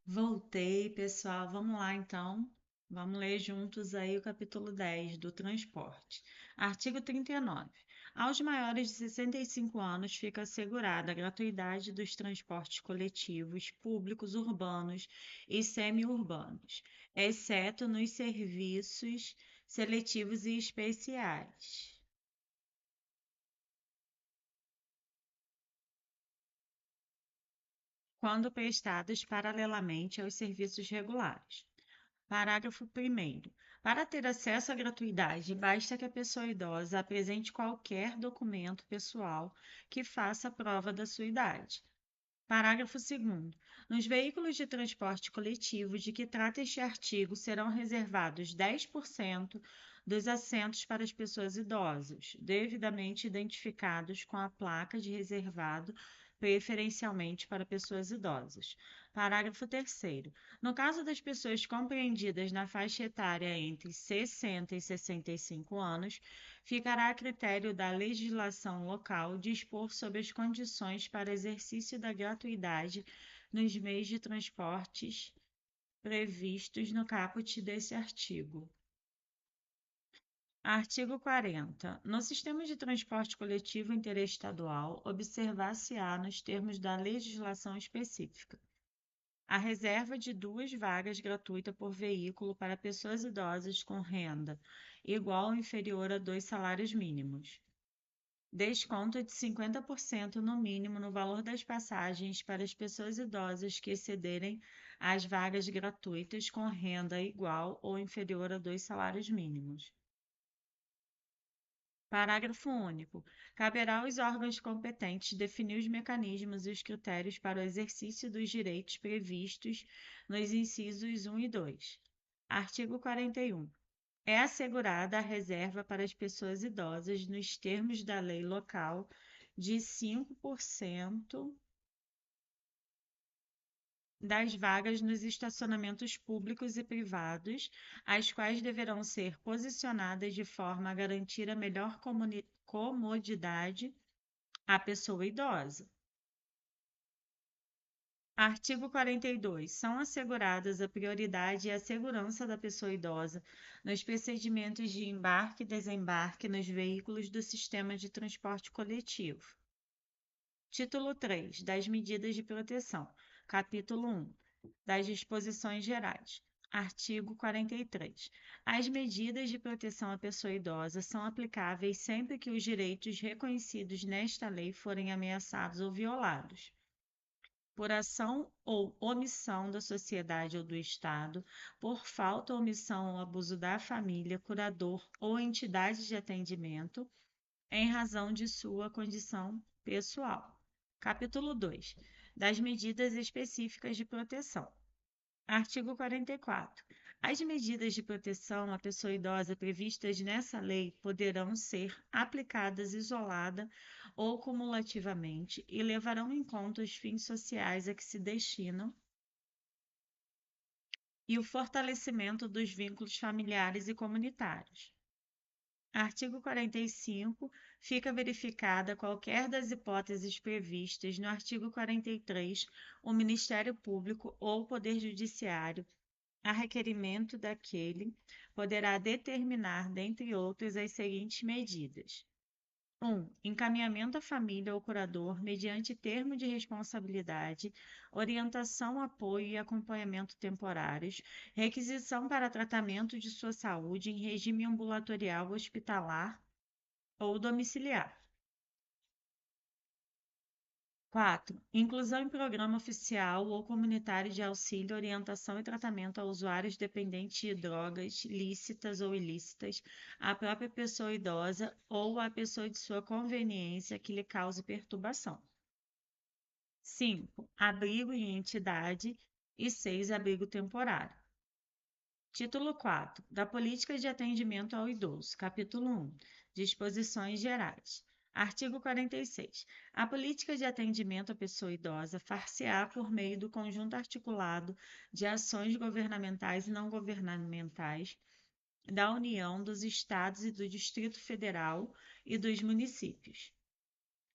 Voltei, pessoal. Vamos lá, então. Vamos ler juntos aí o capítulo 10 do transporte. Artigo 39. Aos maiores de 65 anos fica assegurada a gratuidade dos transportes coletivos, públicos, urbanos e semi-urbanos, exceto nos serviços seletivos e especiais, quando prestados paralelamente aos serviços regulares. Parágrafo primeiro. Para ter acesso à gratuidade, basta que a pessoa idosa apresente qualquer documento pessoal que faça prova da sua idade. Parágrafo segundo. Nos veículos de transporte coletivo de que trata este artigo, serão reservados 10% dos assentos para as pessoas idosas, devidamente identificados com a placa de reservado preferencialmente para pessoas idosas. Parágrafo terceiro. No caso das pessoas compreendidas na faixa etária entre 60 e 65 anos, ficará a critério da legislação local dispor sobre as condições para exercício da gratuidade nos meios de transportes previstos no caput desse artigo. Artigo 40. No sistema de transporte coletivo interestadual, observar-se-á, nos termos da legislação específica, a reserva de 2 vagas gratuita por veículo para pessoas idosas com renda igual ou inferior a 2 salários mínimos. Desconto de 50% no mínimo no valor das passagens para as pessoas idosas que excederem as vagas gratuitas com renda igual ou inferior a 2 salários mínimos. Parágrafo único. Caberá aos órgãos competentes definir os mecanismos e os critérios para o exercício dos direitos previstos nos incisos 1 e 2. Artigo 41. É assegurada a reserva para as pessoas idosas nos termos da lei local de 5% das vagas nos estacionamentos públicos e privados, as quais deverão ser posicionadas de forma a garantir a melhor comodidade à pessoa idosa. Artigo 42. São asseguradas a prioridade e a segurança da pessoa idosa nos procedimentos de embarque e desembarque nos veículos do sistema de transporte coletivo. Título 3. Das medidas de proteção. Capítulo 1. Das disposições gerais. Artigo 43. As medidas de proteção à pessoa idosa são aplicáveis sempre que os direitos reconhecidos nesta lei forem ameaçados ou violados por ação ou omissão da sociedade ou do Estado, por falta ou omissão ou abuso da família, curador ou entidade de atendimento, em razão de sua condição pessoal. Capítulo 2. Das medidas específicas de proteção. Artigo 44. As medidas de proteção à pessoa idosa previstas nessa lei poderão ser aplicadas isolada ou cumulativamente e levarão em conta os fins sociais a que se destinam e o fortalecimento dos vínculos familiares e comunitários. Artigo 45. Fica verificada qualquer das hipóteses previstas no artigo 43, o Ministério Público ou o Poder Judiciário, a requerimento daquele, poderá determinar, dentre outras, as seguintes medidas: 1. Encaminhamento à família ou curador mediante termo de responsabilidade, orientação, apoio e acompanhamento temporários, requisição para tratamento de sua saúde em regime ambulatorial, hospitalar ou domiciliar. 4. Inclusão em programa oficial ou comunitário de auxílio, orientação e tratamento a usuários dependentes de drogas lícitas ou ilícitas, à própria pessoa idosa ou à pessoa de sua conveniência que lhe cause perturbação. 5. Abrigo em entidade. E 6. Abrigo temporário. Título 4. Da Política de Atendimento ao Idoso. Capítulo 1. Disposições gerais. Artigo 46. A política de atendimento à pessoa idosa far-se-á por meio do conjunto articulado de ações governamentais e não governamentais da União, dos Estados e do Distrito Federal e dos municípios.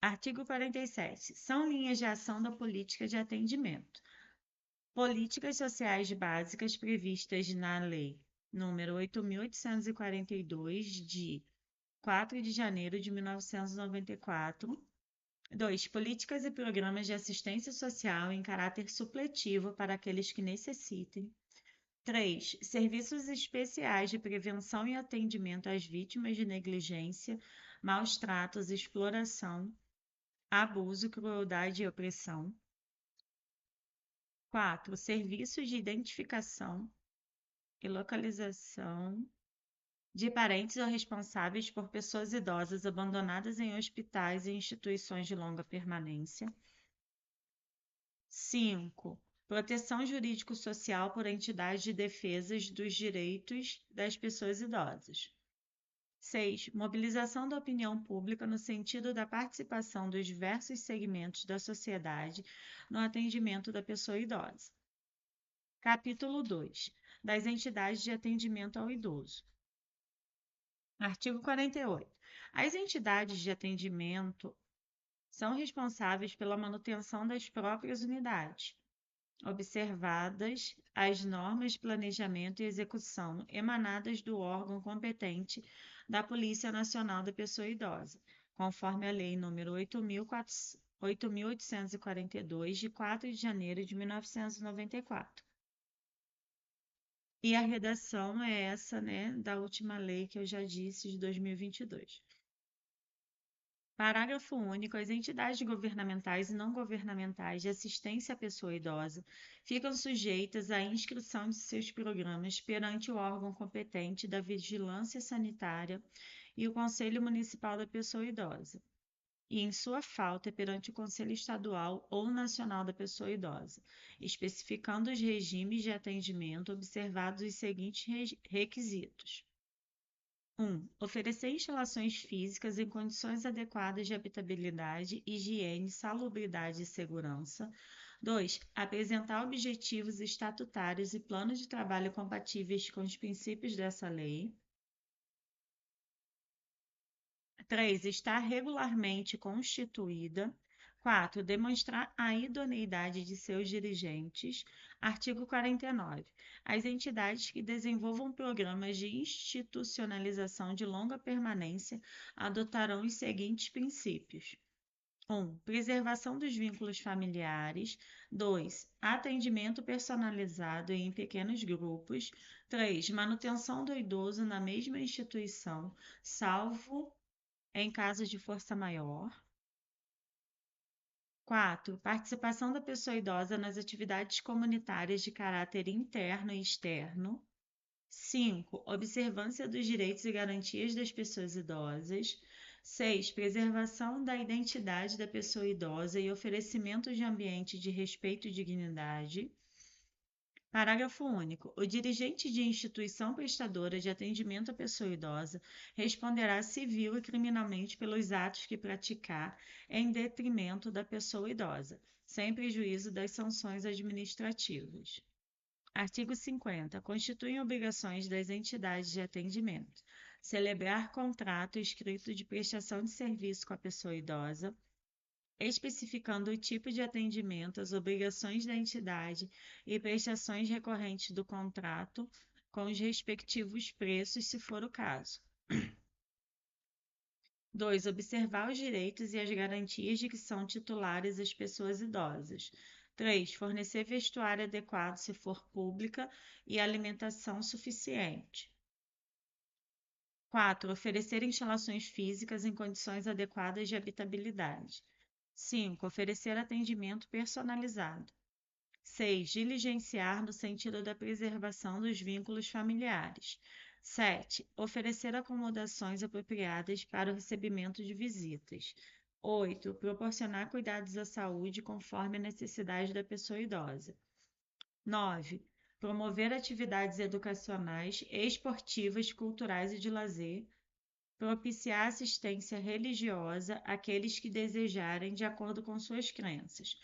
Artigo 47. São linhas de ação da política de atendimento. Políticas sociais básicas previstas na Lei número 8.842, de 4 de janeiro de 1994. 2. Políticas e programas de assistência social em caráter supletivo para aqueles que necessitem. 3. Serviços especiais de prevenção e atendimento às vítimas de negligência, maus tratos, exploração, abuso, crueldade e opressão. 4. Serviços de identificação e localização de parentes ou responsáveis por pessoas idosas abandonadas em hospitais e instituições de longa permanência. 5. Proteção jurídico-social por entidades de defesa dos direitos das pessoas idosas. 6. Mobilização da opinião pública no sentido da participação dos diversos segmentos da sociedade no atendimento da pessoa idosa. Capítulo 2. Das entidades de atendimento ao idoso. Artigo 48. As entidades de atendimento são responsáveis pela manutenção das próprias unidades, observadas as normas de planejamento e execução emanadas do órgão competente da Polícia Nacional da Pessoa Idosa, conforme a Lei nº 8.842, de 4 de janeiro de 1994. E a redação é essa, né, da última lei que eu já disse, de 2022. Parágrafo único. As entidades governamentais e não governamentais de assistência à pessoa idosa ficam sujeitas à inscrição de seus programas perante o órgão competente da Vigilância Sanitária e o Conselho Municipal da Pessoa Idosa, e, em sua falta, perante o Conselho Estadual ou Nacional da Pessoa Idosa, especificando os regimes de atendimento observados os seguintes requisitos. 1. Oferecer instalações físicas em condições adequadas de habitabilidade, higiene, salubridade e segurança. 2. Apresentar objetivos estatutários e planos de trabalho compatíveis com os princípios dessa lei. 3. Estar regularmente constituída. 4. Demonstrar a idoneidade de seus dirigentes. Artigo 49. As entidades que desenvolvam programas de institucionalização de longa permanência adotarão os seguintes princípios: 1. Preservação dos vínculos familiares. 2. Atendimento personalizado e em pequenos grupos. 3. Manutenção do idoso na mesma instituição, salvo em caso de força maior. 4. Participação da pessoa idosa nas atividades comunitárias de caráter interno e externo. 5. Observância dos direitos e garantias das pessoas idosas. 6. Preservação da identidade da pessoa idosa e oferecimento de ambiente de respeito e dignidade. Parágrafo único. O dirigente de instituição prestadora de atendimento à pessoa idosa responderá civil e criminalmente pelos atos que praticar em detrimento da pessoa idosa, sem prejuízo das sanções administrativas. Artigo 50. Constituem obrigações das entidades de atendimento: celebrar contrato escrito de prestação de serviço com a pessoa idosa, especificando o tipo de atendimento, as obrigações da entidade e prestações recorrentes do contrato, com os respectivos preços, se for o caso. 2. Observar os direitos e as garantias de que são titulares as pessoas idosas. 3. Fornecer vestuário adequado, se for pública, e alimentação suficiente. 4. Oferecer instalações físicas em condições adequadas de habitabilidade. 5. Oferecer atendimento personalizado. 6. Diligenciar no sentido da preservação dos vínculos familiares. 7. Oferecer acomodações apropriadas para o recebimento de visitas. 8. Proporcionar cuidados à saúde conforme a necessidade da pessoa idosa. 9. Promover atividades educacionais, esportivas, culturais e de lazer. Propiciar assistência religiosa àqueles que desejarem, de acordo com suas crenças.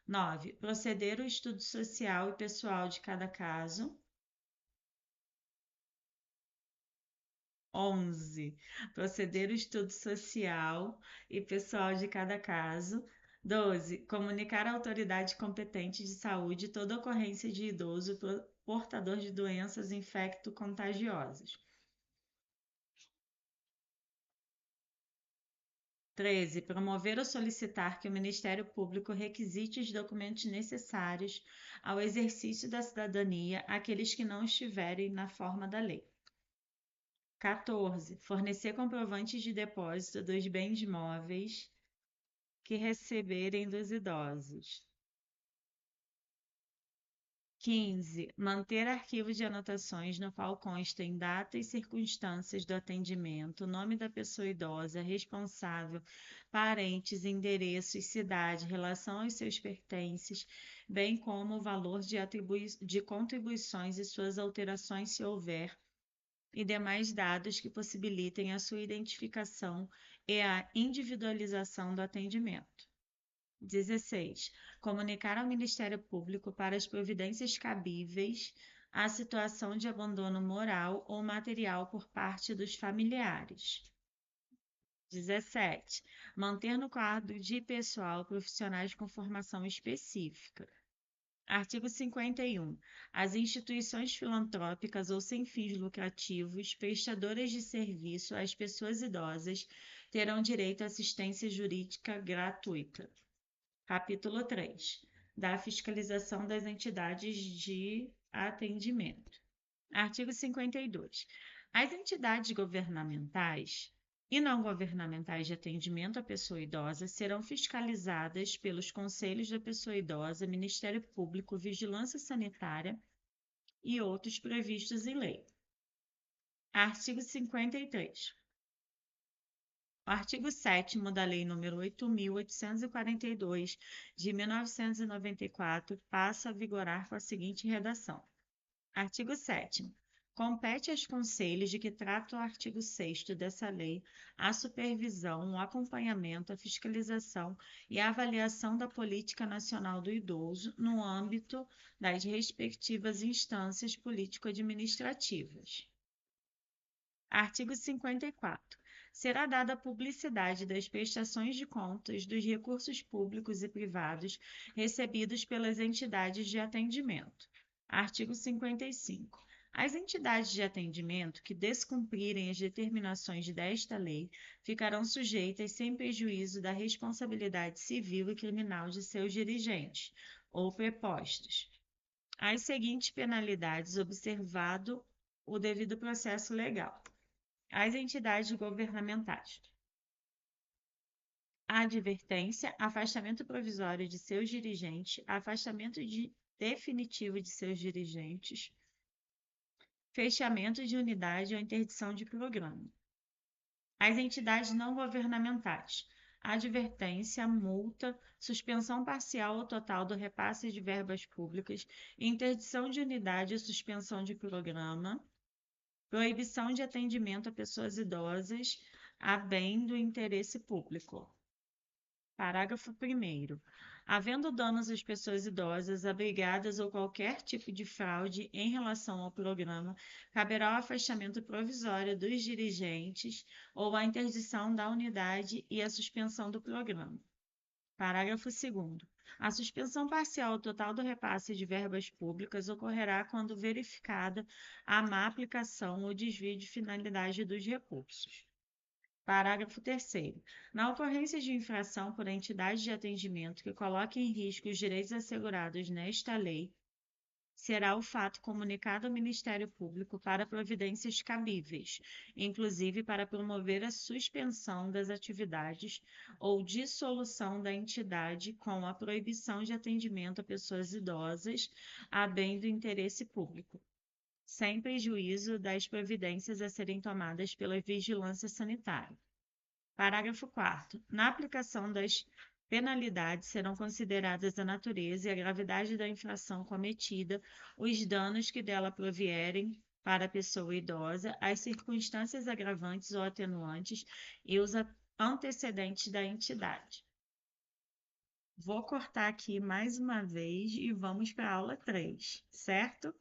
9. Proceder ao estudo social e pessoal de cada caso. 11. Proceder ao estudo social e pessoal de cada caso. 12. Comunicar à autoridade competente de saúde toda ocorrência de idoso portador de doenças infecto-contagiosas. 13. Promover ou solicitar que o Ministério Público requisite os documentos necessários ao exercício da cidadania àqueles que não estiverem na forma da lei. 14. Fornecer comprovantes de depósito dos bens móveis que receberem dos idosos. 15. Manter arquivo de anotações no qual constem data e circunstâncias do atendimento, nome da pessoa idosa, responsável, parentes, endereços, cidade, relação aos seus pertences, bem como o valor de contribuições e suas alterações, se houver, e demais dados que possibilitem a sua identificação e a individualização do atendimento. 16. Comunicar ao Ministério Público para as providências cabíveis a situação de abandono moral ou material por parte dos familiares. 17. Manter no quadro de pessoal profissionais com formação específica. Artigo 51. As instituições filantrópicas ou sem fins lucrativos, prestadoras de serviço às pessoas idosas, terão direito à assistência jurídica gratuita. Capítulo 3. Da fiscalização das entidades de atendimento. Artigo 52. As entidades governamentais e não governamentais de atendimento à pessoa idosa serão fiscalizadas pelos Conselhos da Pessoa Idosa, Ministério Público, Vigilância Sanitária e outros previstos em lei. Artigo 53. O artigo 7º da Lei nº 8.842, de 1994, passa a vigorar com a seguinte redação. Artigo 7º. Compete aos conselhos de que trata o artigo 6º dessa lei a supervisão, o acompanhamento, a fiscalização e a avaliação da política nacional do idoso no âmbito das respectivas instâncias político-administrativas. Artigo 54. Será dada publicidade das prestações de contas dos recursos públicos e privados recebidos pelas entidades de atendimento. Artigo 55. As entidades de atendimento que descumprirem as determinações desta lei ficarão sujeitas sem prejuízo da responsabilidade civil e criminal de seus dirigentes ou prepostos as seguintes penalidades, observado o devido processo legal. As entidades governamentais. A advertência, afastamento provisório de seus dirigentes, afastamento definitivo de seus dirigentes, fechamento de unidade ou interdição de programa. As entidades não governamentais. Advertência, multa, suspensão parcial ou total do repasse de verbas públicas, interdição de unidade ou suspensão de programa, proibição de atendimento a pessoas idosas a bem do interesse público. Parágrafo 1º. Havendo danos às pessoas idosas abrigadas ou qualquer tipo de fraude em relação ao programa, caberá o afastamento provisório dos dirigentes ou a interdição da unidade e a suspensão do programa. Parágrafo 2º. A suspensão parcial ou total do repasse de verbas públicas ocorrerá quando verificada a má aplicação ou desvio de finalidade dos recursos. Parágrafo 3º. Na ocorrência de infração por entidade de atendimento que coloque em risco os direitos assegurados nesta lei, será o fato comunicado ao Ministério Público para providências cabíveis, inclusive para promover a suspensão das atividades ou dissolução da entidade com a proibição de atendimento a pessoas idosas a bem do interesse público, sem prejuízo das providências a serem tomadas pela vigilância sanitária. Parágrafo 4º. Na aplicação das penalidades serão consideradas a natureza e a gravidade da infração cometida, os danos que dela provierem para a pessoa idosa, as circunstâncias agravantes ou atenuantes e os antecedentes da entidade. Vou cortar aqui mais uma vez e vamos para a aula 3, certo?